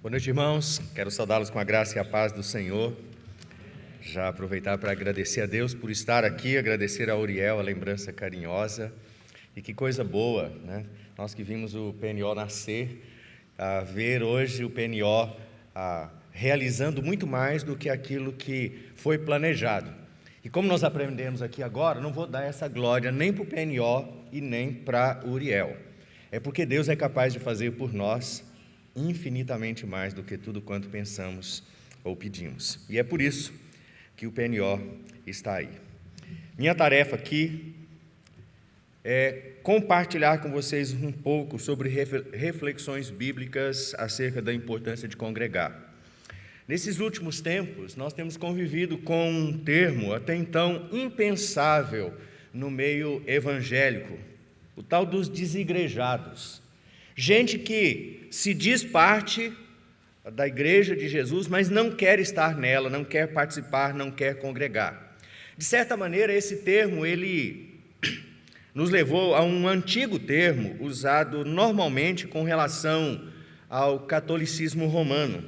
Boa noite, irmãos. Quero saudá-los com a graça e a paz do Senhor. Já aproveitar para agradecer a Deus por estar aqui, agradecer a Uriel a lembrança carinhosa. E que coisa boa, né? Nós que vimos o PNO nascer, ver hoje o PNO realizando muito mais do que aquilo que foi planejado. E como nós aprendemos aqui agora, não vou dar essa glória nem para o PNO e nem para Uriel. É porque Deus é capaz de fazer por nós infinitamente mais do que tudo quanto pensamos ou pedimos. E é por isso que o PNO está aí. Minha tarefa aqui é compartilhar com vocês um pouco sobre reflexões bíblicas acerca da importância de congregar. Nesses últimos tempos, nós temos convivido com um termo até então impensável no meio evangélico, o tal dos desigrejados. Gente que se diz parte da igreja de Jesus, mas não quer estar nela, não quer participar, não quer congregar. De certa maneira, esse termo, ele nos levou a um antigo termo usado normalmente com relação ao catolicismo romano.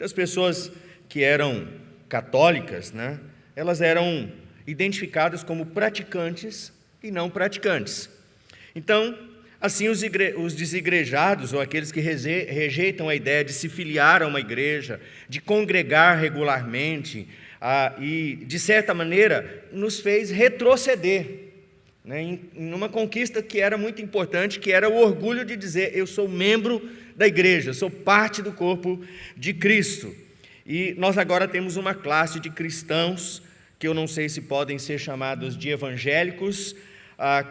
As pessoas que eram católicas, né, elas eram identificadas como praticantes e não praticantes. Então, assim, os desigrejados, ou aqueles que rejeitam a ideia de se filiar a uma igreja, de congregar regularmente, e, de certa maneira, nos fez retroceder, né, em uma conquista que era muito importante, que era o orgulho de dizer: eu sou membro da igreja, sou parte do corpo de Cristo. E nós agora temos uma classe de cristãos, que eu não sei se podem ser chamados de evangélicos,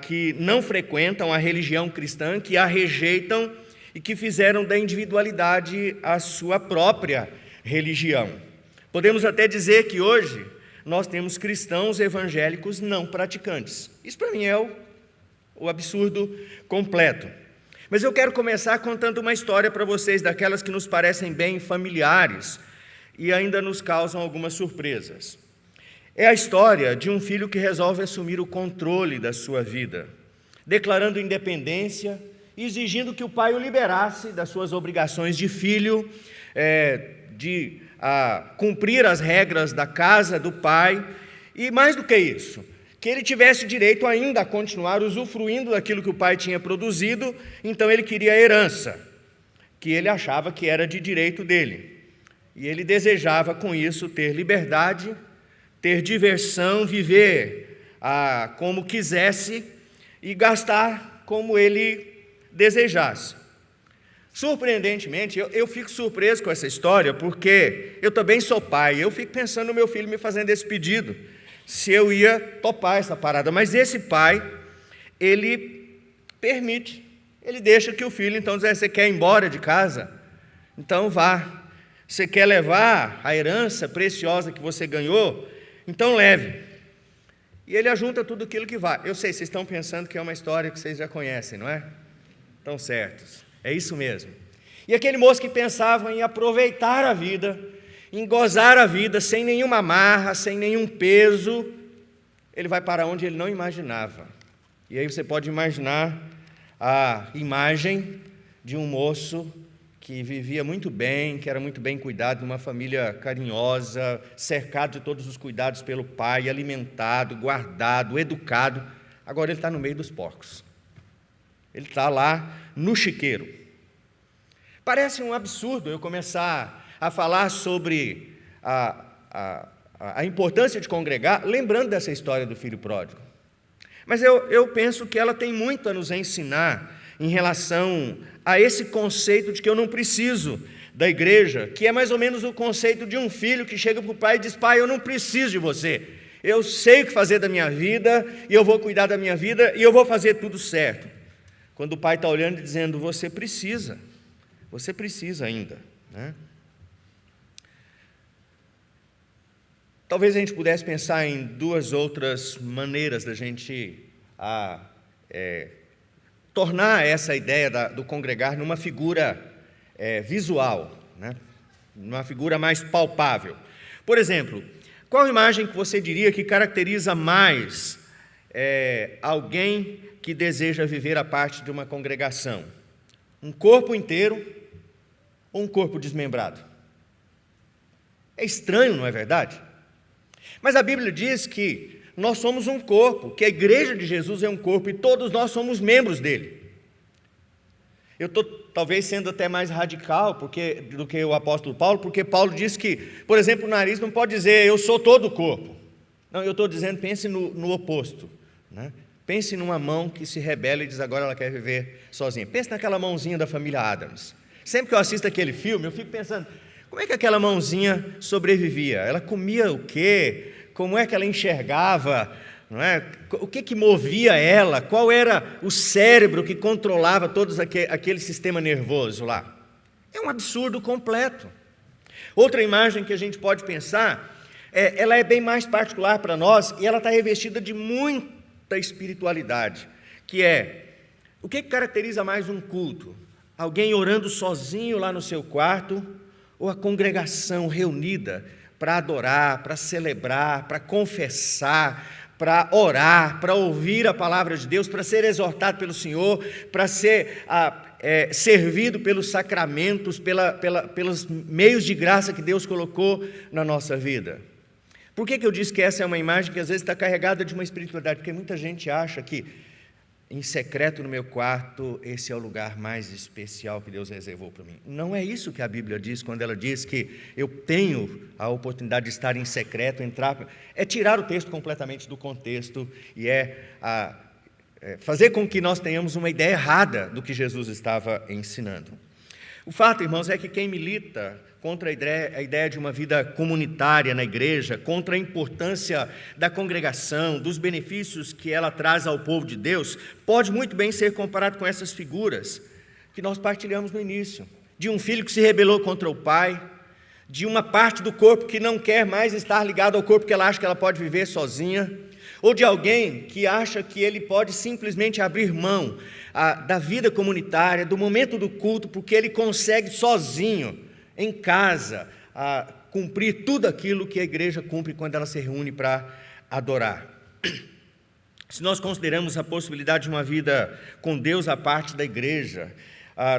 que não frequentam a religião cristã, que a rejeitam e que fizeram da individualidade a sua própria religião. Podemos até dizer que hoje nós temos cristãos evangélicos não praticantes. Isso para mim é o absurdo completo. Mas eu quero começar contando uma história para vocês, daquelas que nos parecem bem familiares e ainda nos causam algumas surpresas. É a história de um filho que resolve assumir o controle da sua vida, declarando independência e exigindo que o pai o liberasse das suas obrigações de filho, de cumprir as regras da casa do pai, e mais do que isso, que ele tivesse direito ainda a continuar usufruindo daquilo que o pai tinha produzido. Então ele queria a herança, que ele achava que era de direito dele, e ele desejava com isso ter liberdade, ter diversão, viver como quisesse e gastar como ele desejasse. Surpreendentemente, eu fico surpreso com essa história, porque eu também sou pai, eu fico pensando no meu filho me fazendo esse pedido, se eu ia topar essa parada, mas esse pai, ele permite, ele deixa que o filho, então, diz: você quer ir embora de casa? Então vá. Você quer levar a herança preciosa que você ganhou? Então leve. E ele ajunta tudo aquilo que vai. Eu sei, vocês estão pensando que é uma história que vocês já conhecem, não é? Estão certos. É isso mesmo. E aquele moço que pensava em aproveitar a vida, em gozar a vida, sem nenhuma amarra, sem nenhum peso, ele vai para onde ele não imaginava. E aí você pode imaginar a imagem de um moço que vivia muito bem, que era muito bem cuidado, de uma família carinhosa, cercado de todos os cuidados pelo pai, alimentado, guardado, educado. Agora ele está no meio dos porcos. Ele está lá no chiqueiro. Parece um absurdo eu começar a falar sobre a importância de congregar, lembrando dessa história do filho pródigo. Mas eu penso que ela tem muito a nos ensinar em relação a esse conceito de que eu não preciso da igreja, que é mais ou menos o conceito de um filho que chega para o pai e diz: pai, eu não preciso de você, eu sei o que fazer da minha vida, e eu vou cuidar da minha vida, e eu vou fazer tudo certo. Quando o pai está olhando e dizendo: você precisa ainda, né? Talvez a gente pudesse pensar em duas outras maneiras da gente tornar essa ideia do congregar numa figura visual, né? Numa figura mais palpável. Por exemplo, qual imagem que você diria que caracteriza mais alguém que deseja viver a parte de uma congregação? Um corpo inteiro ou um corpo desmembrado? É estranho, não é verdade? Mas a Bíblia diz que nós somos um corpo, que a igreja de Jesus é um corpo e todos nós somos membros dele. Eu estou talvez sendo até mais radical do que o apóstolo Paulo, porque Paulo diz que, por exemplo, o nariz não pode dizer eu sou todo o corpo. Não, eu estou dizendo, pense no oposto, né? Pense numa mão que se rebela e diz agora ela quer viver sozinha. Pense naquela mãozinha da família Addams. Sempre que eu assisto aquele filme, eu fico pensando, como é que aquela mãozinha sobrevivia? Ela comia o quê? Como é que ela enxergava? Não é? O que movia ela? Qual era o cérebro que controlava todo aquele sistema nervoso lá? É um absurdo completo. Outra imagem que a gente pode pensar, ela é bem mais particular para nós e ela está revestida de muita espiritualidade, que é, o que caracteriza mais um culto? Alguém orando sozinho lá no seu quarto ou a congregação reunida para adorar, para celebrar, para confessar, para orar, para ouvir a palavra de Deus, para ser exortado pelo Senhor, para ser servido pelos sacramentos, pelos meios de graça que Deus colocou na nossa vida. Por que eu disse que essa é uma imagem que às vezes está carregada de uma espiritualidade? Porque muita gente acha que em secreto no meu quarto, esse é o lugar mais especial que Deus reservou para mim. Não é isso que a Bíblia diz quando ela diz que eu tenho a oportunidade de estar em secreto, entrar. É tirar o texto completamente do contexto e fazer com que nós tenhamos uma ideia errada do que Jesus estava ensinando. O fato, irmãos, é que quem milita contra a ideia de uma vida comunitária na igreja, contra a importância da congregação, dos benefícios que ela traz ao povo de Deus, pode muito bem ser comparado com essas figuras que nós partilhamos no início, de um filho que se rebelou contra o pai, de uma parte do corpo que não quer mais estar ligado ao corpo que ela acha que ela pode viver sozinha, ou de alguém que acha que ele pode simplesmente abrir mão da vida comunitária, do momento do culto, porque ele consegue sozinho, em casa, cumprir tudo aquilo que a igreja cumpre quando ela se reúne para adorar. Se nós consideramos a possibilidade de uma vida com Deus à parte da igreja,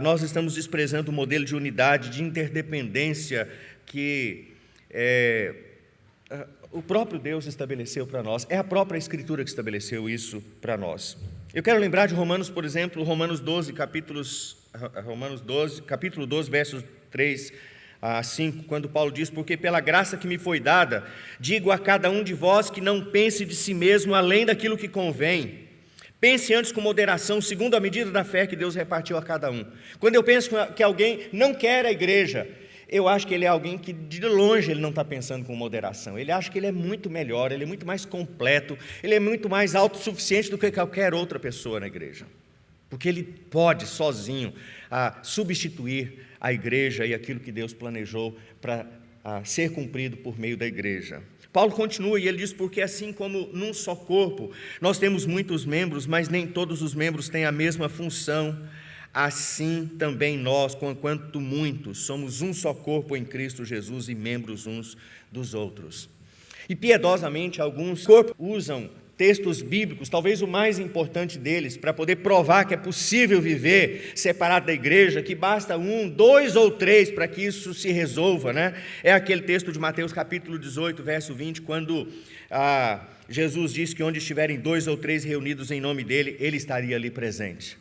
nós estamos desprezando o modelo de unidade, de interdependência que o próprio Deus estabeleceu para nós. É a própria Escritura que estabeleceu isso para nós. Eu quero lembrar de Romanos, por exemplo, Romanos 12, capítulo 12, versos 3 a 5, quando Paulo diz, porque pela graça que me foi dada, digo a cada um de vós que não pense de si mesmo além daquilo que convém. Pense antes com moderação, segundo a medida da fé que Deus repartiu a cada um. Quando eu penso que alguém não quer a igreja, eu acho que ele é alguém que de longe ele não está pensando com moderação. Ele acha que ele é muito melhor, ele é muito mais completo, ele é muito mais autossuficiente do que qualquer outra pessoa na igreja. Porque ele pode, sozinho, substituir a igreja e aquilo que Deus planejou para ser cumprido por meio da igreja. Paulo continua e ele diz, porque assim como num só corpo nós temos muitos membros, mas nem todos os membros têm a mesma função, assim também nós, conquanto muitos, somos um só corpo em Cristo Jesus e membros uns dos outros. E piedosamente alguns corpos usam textos bíblicos, talvez o mais importante deles, para poder provar que é possível viver separado da igreja, que basta 1, 2 ou 3 para que isso se resolva, né? É aquele texto de Mateus capítulo 18, verso 20, quando Jesus diz que onde estiverem 2 ou 3 reunidos em nome dele, ele estaria ali presente.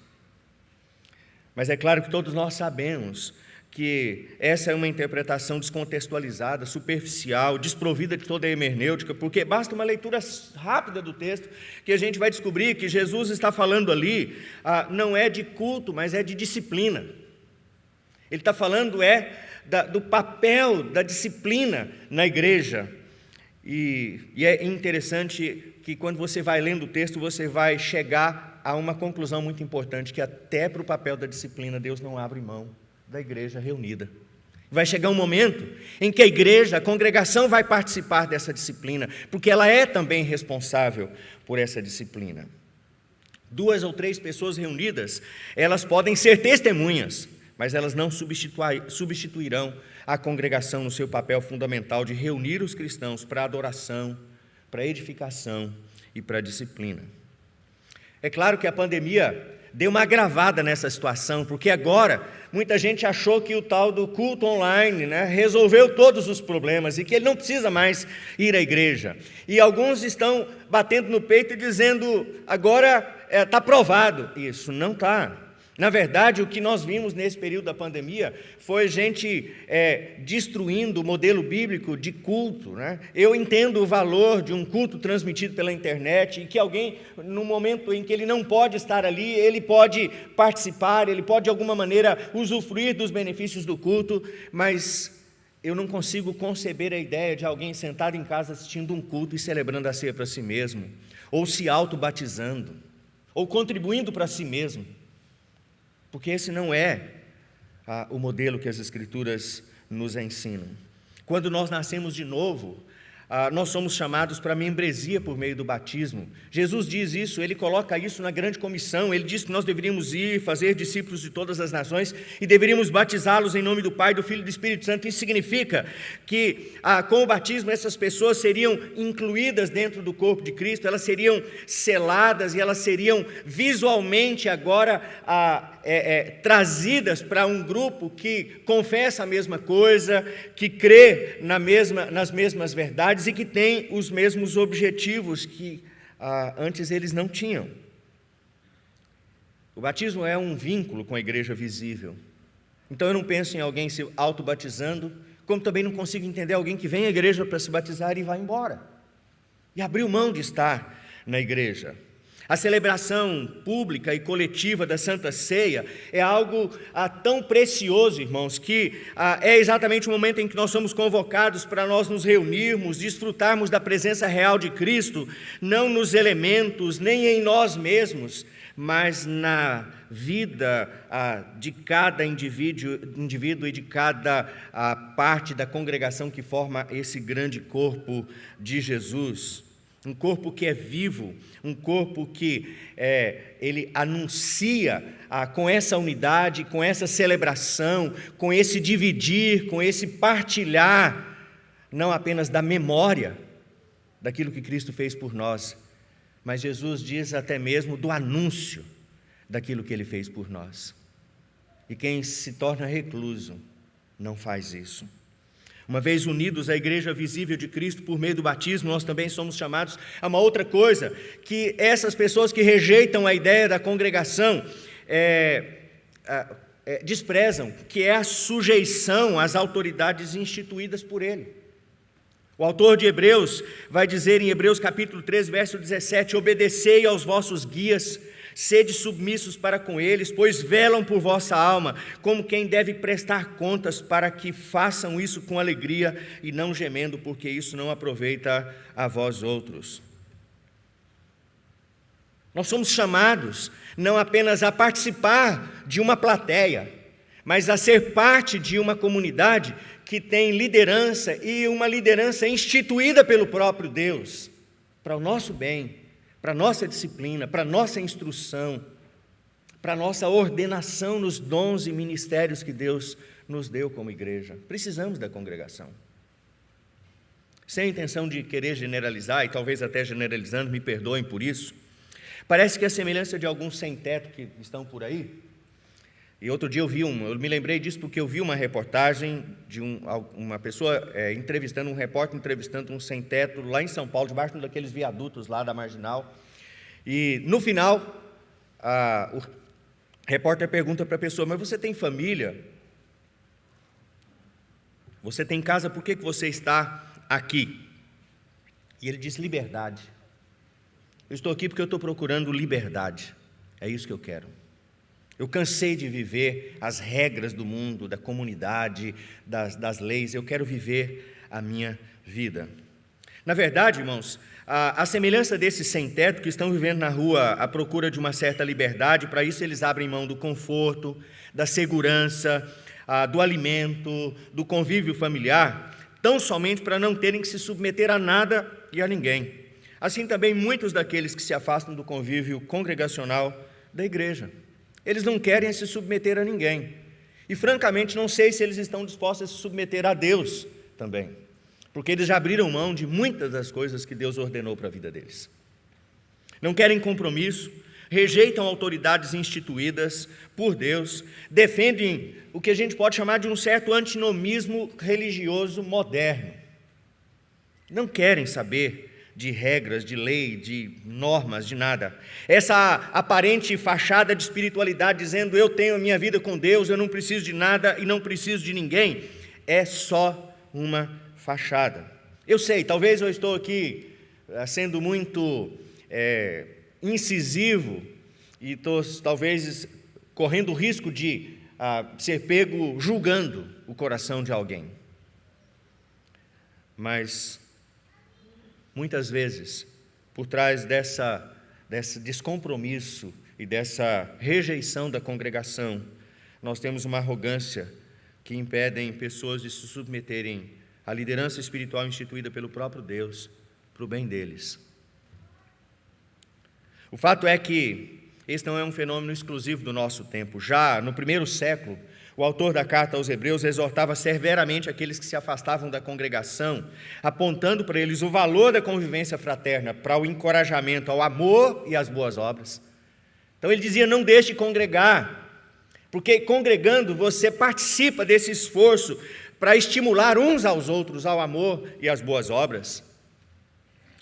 Mas é claro que todos nós sabemos que essa é uma interpretação descontextualizada, superficial, desprovida de toda a hermenêutica, porque basta uma leitura rápida do texto que a gente vai descobrir que Jesus está falando ali, não é de culto, mas é de disciplina. Ele está falando do papel da disciplina na igreja. E é interessante que quando você vai lendo o texto, você vai chegar a uma conclusão muito importante, que até para o papel da disciplina Deus não abre mão da igreja reunida. Vai chegar um momento em que a igreja, a congregação vai participar dessa disciplina, porque ela é também responsável por essa disciplina. 2 ou 3 pessoas reunidas, elas podem ser testemunhas, mas elas não substituirão a congregação no seu papel fundamental de reunir os cristãos para adoração, para edificação e para disciplina. É claro que a pandemia deu uma agravada nessa situação, porque agora muita gente achou que o tal do culto online, né, resolveu todos os problemas e que ele não precisa mais ir à igreja. E alguns estão batendo no peito e dizendo, agora está provado. Isso não está. Na verdade, o que nós vimos nesse período da pandemia foi gente destruindo o modelo bíblico de culto, né? Eu entendo o valor de um culto transmitido pela internet e que alguém, no momento em que ele não pode estar ali, ele pode participar, ele pode de alguma maneira usufruir dos benefícios do culto, mas eu não consigo conceber a ideia de alguém sentado em casa assistindo um culto e celebrando a ceia para si mesmo, ou se auto-batizando, ou contribuindo para si mesmo. Porque esse não é o modelo que as Escrituras nos ensinam. Quando nós nascemos de novo, nós somos chamados para a membresia por meio do batismo. Jesus diz isso, ele coloca isso na grande comissão, ele diz que nós deveríamos ir, fazer discípulos de todas as nações e deveríamos batizá-los em nome do Pai, do Filho e do Espírito Santo. Isso significa que com o batismo essas pessoas seriam incluídas dentro do corpo de Cristo, elas seriam seladas e elas seriam visualmente agora trazidas para um grupo que confessa a mesma coisa, que crê nas mesmas verdades e que tem os mesmos objetivos que antes eles não tinham. O batismo é um vínculo com a igreja visível. Então eu não penso em alguém se auto-batizando, como também não consigo entender alguém que vem à igreja para se batizar e vai embora, e abriu mão de estar na igreja. A celebração pública e coletiva da Santa Ceia é algo tão precioso, irmãos, que é exatamente o momento em que nós somos convocados para nós nos reunirmos, desfrutarmos da presença real de Cristo, não nos elementos, nem em nós mesmos, mas na vida de cada indivíduo e de cada parte da congregação que forma esse grande corpo de Jesus. Um corpo que é vivo, um corpo que ele anuncia com essa unidade, com essa celebração, com esse dividir, com esse partilhar, não apenas da memória daquilo que Cristo fez por nós, mas Jesus diz até mesmo do anúncio daquilo que Ele fez por nós. E quem se torna recluso não faz isso. Uma vez unidos à igreja visível de Cristo por meio do batismo, nós também somos chamados a uma outra coisa, que essas pessoas que rejeitam a ideia da congregação desprezam, que é a sujeição às autoridades instituídas por Ele. O autor de Hebreus vai dizer em Hebreus capítulo 3, verso 17, obedecei aos vossos guias, sede submissos para com eles, pois velam por vossa alma, como quem deve prestar contas, para que façam isso com alegria e não gemendo, porque isso não aproveita a vós outros. Nós somos chamados não apenas a participar de uma plateia, mas a ser parte de uma comunidade que tem liderança e uma liderança instituída pelo próprio Deus, para o nosso bem, para a nossa disciplina, para a nossa instrução, para a nossa ordenação nos dons e ministérios que Deus nos deu como igreja. Precisamos da congregação. Sem a intenção de querer generalizar, e talvez até generalizando, me perdoem por isso, parece que a semelhança de alguns sem-teto que estão por aí, e outro dia eu me lembrei disso porque eu vi uma reportagem de uma pessoa um repórter entrevistando um sem-teto lá em São Paulo, debaixo daqueles viadutos lá da Marginal, e no final, o repórter pergunta para a pessoa, mas você tem família? Você tem casa, por que você está aqui? E ele diz, liberdade. Eu estou aqui porque eu estou procurando liberdade, é isso que eu quero. Eu cansei de viver as regras do mundo, da comunidade, das leis. Eu quero viver a minha vida. Na verdade, irmãos, a semelhança desses sem-teto que estão vivendo na rua à procura de uma certa liberdade, para isso eles abrem mão do conforto, da segurança, do alimento, do convívio familiar, tão somente para não terem que se submeter a nada e a ninguém. Assim também muitos daqueles que se afastam do convívio congregacional da igreja. Eles não querem se submeter a ninguém. E, francamente, não sei se eles estão dispostos a se submeter a Deus também. Porque eles já abriram mão de muitas das coisas que Deus ordenou para a vida deles. Não querem compromisso, rejeitam autoridades instituídas por Deus, defendem o que a gente pode chamar de um certo antinomismo religioso moderno. Não querem saber de regras, de lei, de normas, de nada. Essa aparente fachada de espiritualidade dizendo eu tenho a minha vida com Deus, eu não preciso de nada e não preciso de ninguém, é só uma fachada. Eu sei, talvez eu estou aqui sendo muito incisivo e estou talvez correndo o risco de ser pego julgando o coração de alguém. Mas muitas vezes, por trás desse descompromisso e dessa rejeição da congregação, nós temos uma arrogância que impedem pessoas de se submeterem à liderança espiritual instituída pelo próprio Deus, para o bem deles. O fato é que esse não é um fenômeno exclusivo do nosso tempo. Já no primeiro século, o autor da carta aos Hebreus exortava severamente aqueles que se afastavam da congregação, apontando para eles o valor da convivência fraterna, para o encorajamento ao amor e às boas obras. Então ele dizia, não deixe de congregar, porque congregando você participa desse esforço para estimular uns aos outros ao amor e às boas obras.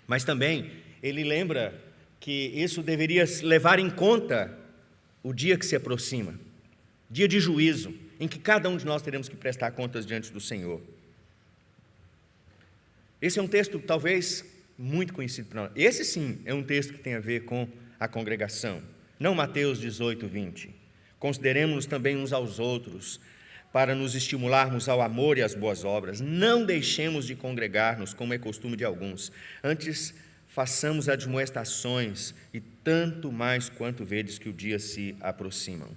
Mas também ele lembra que isso deveria levar em conta o dia que se aproxima, dia de juízo, em que cada um de nós teremos que prestar contas diante do Senhor. Esse é um texto talvez muito conhecido para nós. Esse sim é um texto que tem a ver com a congregação, não Mateus 18, 20. Consideremos-nos também uns aos outros, para nos estimularmos ao amor e às boas obras. Não deixemos de congregar-nos, como é costume de alguns. Antes, façamos admoestações, e tanto mais quanto vedes que o dia se aproximam.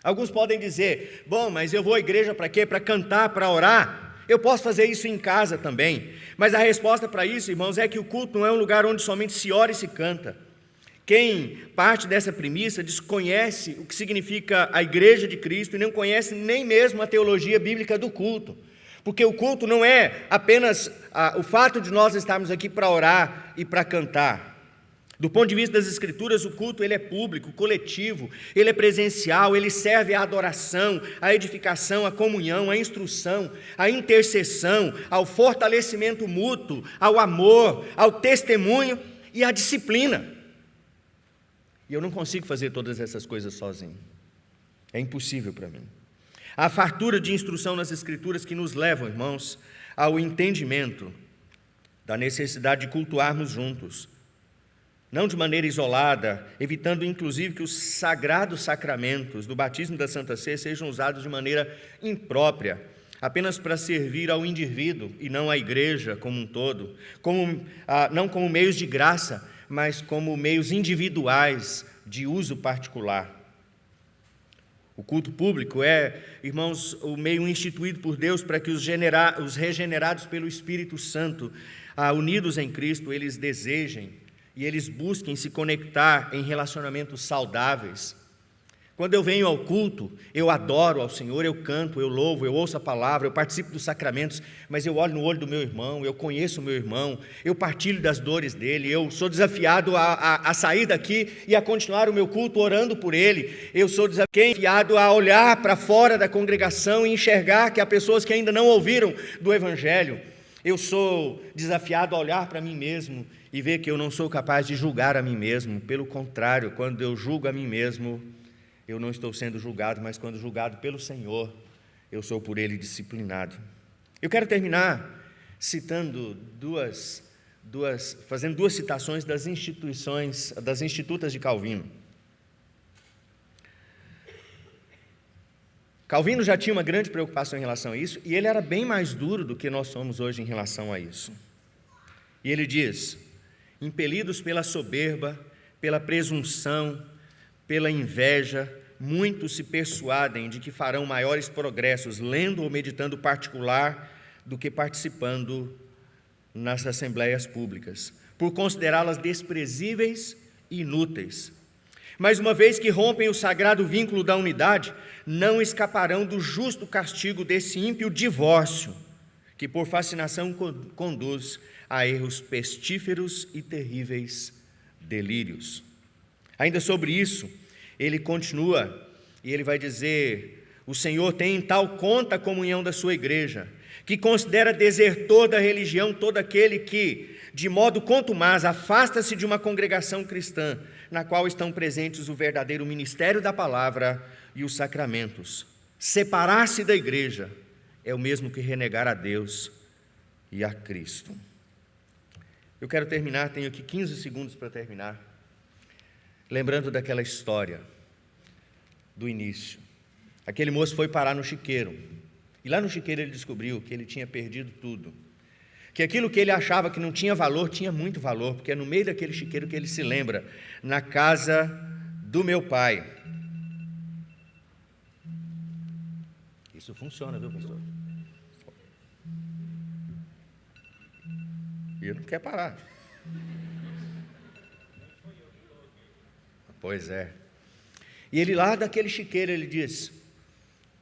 Alguns podem dizer, bom, mas eu vou à igreja para quê? Para cantar, para orar? Eu posso fazer isso em casa também. Mas a resposta para isso, irmãos, é que o culto não é um lugar onde somente se ora e se canta. Quem parte dessa premissa desconhece o que significa a igreja de Cristo e não conhece nem mesmo a teologia bíblica do culto. Porque o culto não é apenas o fato de nós estarmos aqui para orar e para cantar. Do ponto de vista das Escrituras, o culto ele é público, coletivo, ele é presencial, ele serve à adoração, à edificação, à comunhão, à instrução, à intercessão, ao fortalecimento mútuo, ao amor, ao testemunho e à disciplina. E eu não consigo fazer todas essas coisas sozinho. É impossível para mim. A fartura de instrução nas Escrituras que nos levam, irmãos, ao entendimento da necessidade de cultuarmos juntos, não de maneira isolada, evitando inclusive que os sagrados sacramentos do batismo e da Santa Ceia sejam usados de maneira imprópria, apenas para servir ao indivíduo e não à igreja como um todo, não como meios de graça, mas como meios individuais de uso particular. O culto público é, irmãos, o meio instituído por Deus para que os regenerados pelo Espírito Santo, unidos em Cristo, eles desejem e eles busquem se conectar em relacionamentos saudáveis. Quando eu venho ao culto, eu adoro ao Senhor, eu canto, eu louvo, eu ouço a palavra, eu participo dos sacramentos, mas eu olho no olho do meu irmão, eu conheço o meu irmão, eu partilho das dores dele, eu sou desafiado a sair daqui e a continuar o meu culto orando por ele, eu sou desafiado a olhar para fora da congregação e enxergar que há pessoas que ainda não ouviram do Evangelho, eu sou desafiado a olhar para mim mesmo e ver que eu não sou capaz de julgar a mim mesmo, pelo contrário, quando eu julgo a mim mesmo, eu não estou sendo julgado, mas quando julgado pelo Senhor, eu sou por Ele disciplinado. Eu quero terminar citando fazendo duas citações das institutas de Calvino. Calvino já tinha uma grande preocupação em relação a isso, e ele era bem mais duro do que nós somos hoje em relação a isso. E ele diz, impelidos pela soberba, pela presunção, pela inveja, muitos se persuadem de que farão maiores progressos lendo ou meditando particular do que participando nas assembleias públicas, por considerá-las desprezíveis e inúteis. Mas uma vez que rompem o sagrado vínculo da unidade, não escaparão do justo castigo desse ímpio divórcio, que por fascinação conduz a erros pestíferos e terríveis delírios. Ainda sobre isso, ele continua e ele vai dizer: o Senhor tem em tal conta a comunhão da sua igreja, que considera desertor da religião todo aquele que, de modo contumaz, afasta-se de uma congregação cristã, na qual estão presentes o verdadeiro ministério da palavra e os sacramentos. Separar-se da igreja é o mesmo que renegar a Deus e a Cristo. Eu quero terminar, tenho aqui 15 segundos para terminar, lembrando daquela história do início. Aquele moço foi parar no chiqueiro, e lá no chiqueiro ele descobriu que ele tinha perdido tudo, que aquilo que ele achava que não tinha valor, tinha muito valor, porque é no meio daquele chiqueiro que ele se lembra: na casa do meu pai. Isso funciona, viu, pastor? E ele não quer parar. Pois é. E ele lá daquele chiqueiro, ele diz: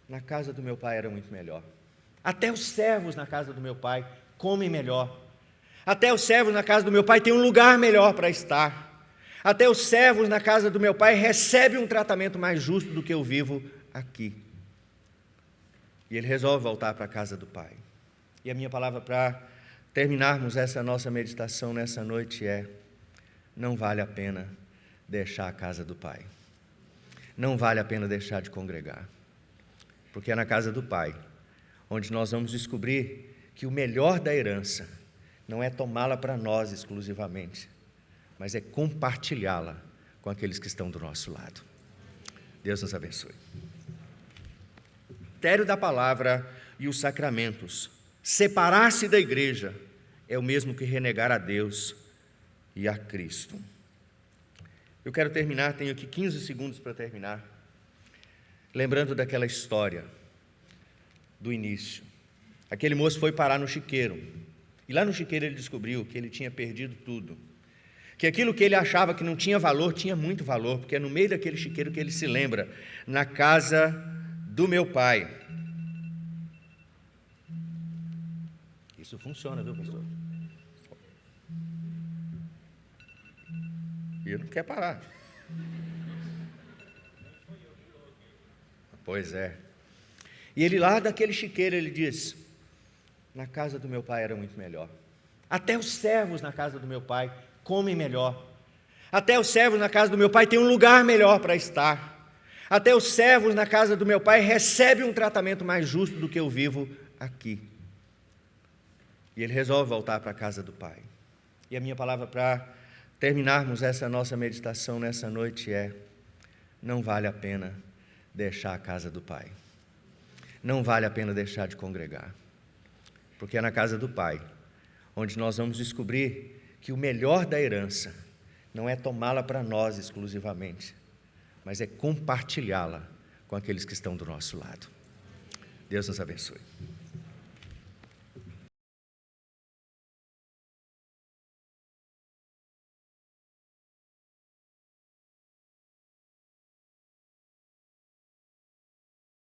na casa do meu pai era muito melhor. Até os servos na casa do meu pai comem melhor. Até os servos na casa do meu pai têm um lugar melhor para estar. Até os servos na casa do meu pai recebem um tratamento mais justo do que eu vivo aqui. E ele resolve voltar para a casa do pai. E a minha palavra para terminarmos essa nossa meditação nessa noite é: não vale a pena deixar a casa do pai. Não vale a pena deixar de congregar. Porque é na casa do pai onde nós vamos descobrir que o melhor da herança não é tomá-la para nós exclusivamente, mas é compartilhá-la com aqueles que estão do nosso lado. Deus nos abençoe. Mistério da palavra e os sacramentos. Separar-se da igreja é o mesmo que renegar a Deus e a Cristo. Eu quero terminar, tenho aqui 15 segundos para terminar, lembrando daquela história do início. Aquele moço foi parar no chiqueiro, e lá no chiqueiro ele descobriu que ele tinha perdido tudo, que aquilo que ele achava que não tinha valor, tinha muito valor, porque é no meio daquele chiqueiro que ele se lembra: na casa do meu pai. Isso funciona, viu, pastor? E ele não quer parar. Pois é. E ele lá daquele chiqueiro, ele diz: na casa do meu pai era muito melhor. Até os servos na casa do meu pai comem melhor. Até os servos na casa do meu pai têm um lugar melhor para estar. Até os servos na casa do meu pai recebem um tratamento mais justo do que eu vivo aqui. E ele resolve voltar para a casa do pai. E a minha palavra para terminarmos essa nossa meditação nessa noite é: não vale a pena deixar a casa do pai. Não vale a pena deixar de congregar. Porque é na casa do pai onde nós vamos descobrir que o melhor da herança não é tomá-la para nós exclusivamente, mas é compartilhá-la com aqueles que estão do nosso lado. Deus nos abençoe.